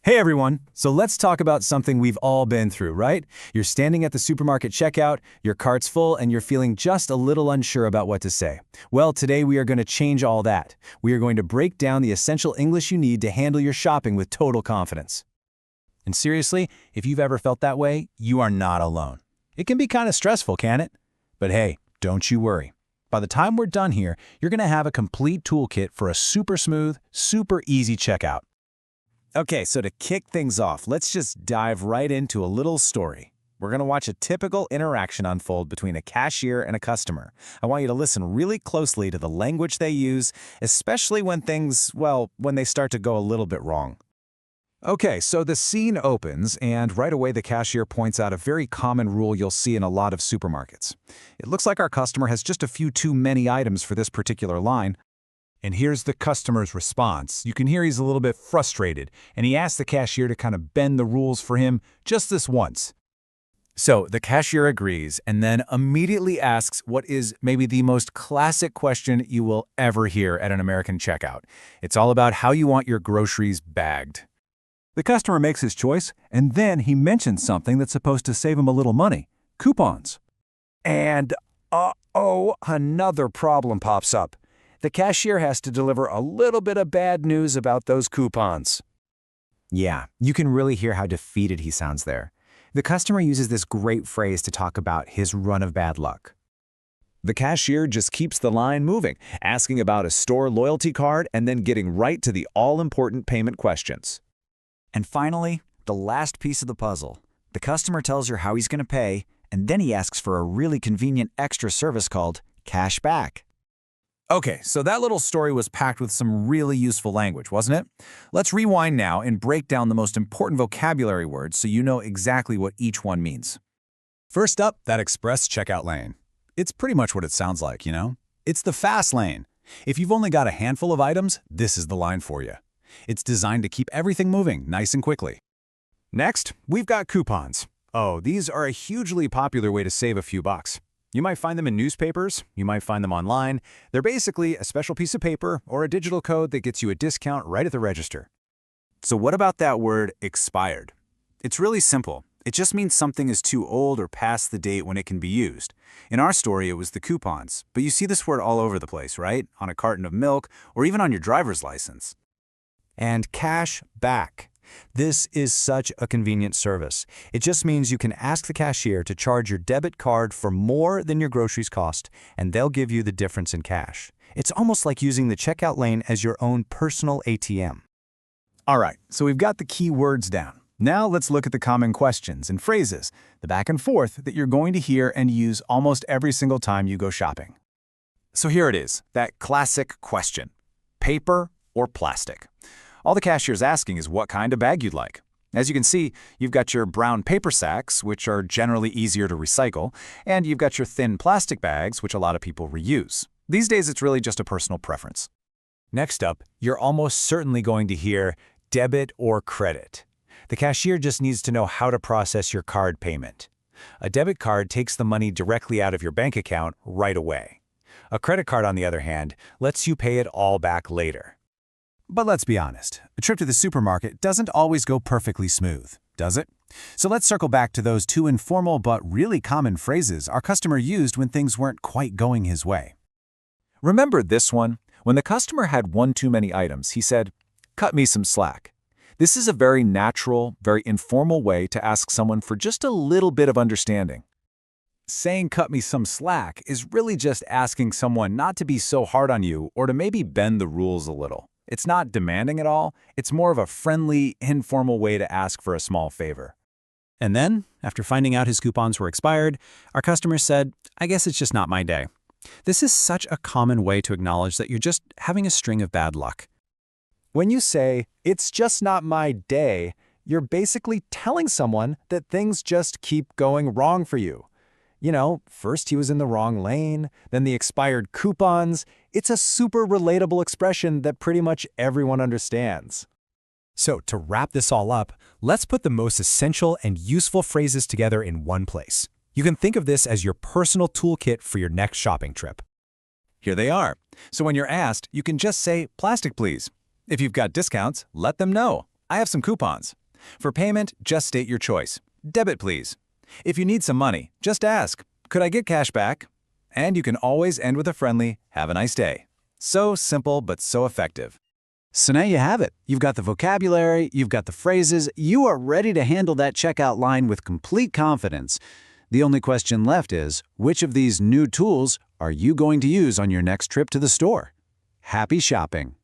Hey everyone! So let's talk about something we've all been through, right? You're standing at the supermarket checkout, your cart's full, and you're feeling just a little unsure about what to say. Well, today we are going to change all that. We are going to break down the essential English you need to handle your shopping with total confidence. And seriously, if you've ever felt that way, you are not alone. It can be kind of stressful, can't it? But hey, don't you worry. By the time we're done here, you're going to have a complete toolkit for a super smooth, super easy checkout. Okay, so to kick things off, let's just dive right into a little story. We're going to watch a typical interaction unfold between a cashier and a customer. I want you to listen really closely to the language they use, especially when when they start to go a little bit wrong. Okay, so the scene opens, and right away the cashier points out a very common rule you'll see in a lot of supermarkets. It looks like our customer has just a few too many items for this particular line. And here's the customer's response. You can hear he's a little bit frustrated, and he asks the cashier to kind of bend the rules for him just this once. So the cashier agrees and then immediately asks what is maybe the most classic question you will ever hear at an American checkout. It's all about how you want your groceries bagged. The customer makes his choice, and then he mentions something that's supposed to save him a little money: coupons. And, another problem pops up. The cashier has to deliver a little bit of bad news about those coupons. Yeah, you can really hear how defeated he sounds there. The customer uses this great phrase to talk about his run of bad luck. The cashier just keeps the line moving, asking about a store loyalty card and then getting right to the all-important payment questions. And finally, the last piece of the puzzle. The customer tells her how he's going to pay, and then he asks for a really convenient extra service called cash back. Okay, so that little story was packed with some really useful language, wasn't it? Let's rewind now and break down the most important vocabulary words so you know exactly what each one means. First up, that express checkout lane. It's pretty much what it sounds like, you know? It's the fast lane. If you've only got a handful of items, this is the line for you. It's designed to keep everything moving nice and quickly. Next, we've got coupons. Oh, these are a hugely popular way to save a few bucks. You might find them in newspapers, you might find them online. They're basically a special piece of paper or a digital code that gets you a discount right at the register. So what about that word expired? It's really simple. It just means something is too old or past the date when it can be used. In our story, it was the coupons, but you see this word all over the place, right? On a carton of milk or even on your driver's license. And cash back. This is such a convenient service. It just means you can ask the cashier to charge your debit card for more than your groceries cost, and they'll give you the difference in cash. It's almost like using the checkout lane as your own personal ATM. All right, so we've got the key words down. Now let's look at the common questions and phrases, the back and forth that you're going to hear and use almost every single time you go shopping. So here it is, that classic question: paper or plastic? All the cashier's asking is what kind of bag you'd like. As you can see, you've got your brown paper sacks, which are generally easier to recycle, and you've got your thin plastic bags, which a lot of people reuse. These days, it's really just a personal preference. Next up, you're almost certainly going to hear debit or credit. The cashier just needs to know how to process your card payment. A debit card takes the money directly out of your bank account right away. A credit card, on the other hand, lets you pay it all back later. But let's be honest, a trip to the supermarket doesn't always go perfectly smooth, does it? So let's circle back to those two informal but really common phrases our customer used when things weren't quite going his way. Remember this one? When the customer had one too many items, he said, "Cut me some slack." This is a very natural, very informal way to ask someone for just a little bit of understanding. Saying "cut me some slack" is really just asking someone not to be so hard on you or to maybe bend the rules a little. It's not demanding at all. It's more of a friendly, informal way to ask for a small favor. And then, after finding out his coupons were expired, our customer said, "I guess it's just not my day." This is such a common way to acknowledge that you're just having a string of bad luck. When you say, "It's just not my day," you're basically telling someone that things just keep going wrong for you. You know, first he was in the wrong lane, then the expired coupons. It's a super relatable expression that pretty much everyone understands. So to wrap this all up, let's put the most essential and useful phrases together in one place. You can think of this as your personal toolkit for your next shopping trip. Here they are. So when you're asked, you can just say, "Plastic, please." If you've got discounts, let them know. I have some coupons. For payment, just state your choice. Debit, please. If you need some money, just ask, could I get cash back? And you can always end with a friendly, have a nice day. So simple, but so effective. So now you have it. You've got the vocabulary, you've got the phrases, you are ready to handle that checkout line with complete confidence. The only question left is, which of these new tools are you going to use on your next trip to the store? Happy shopping!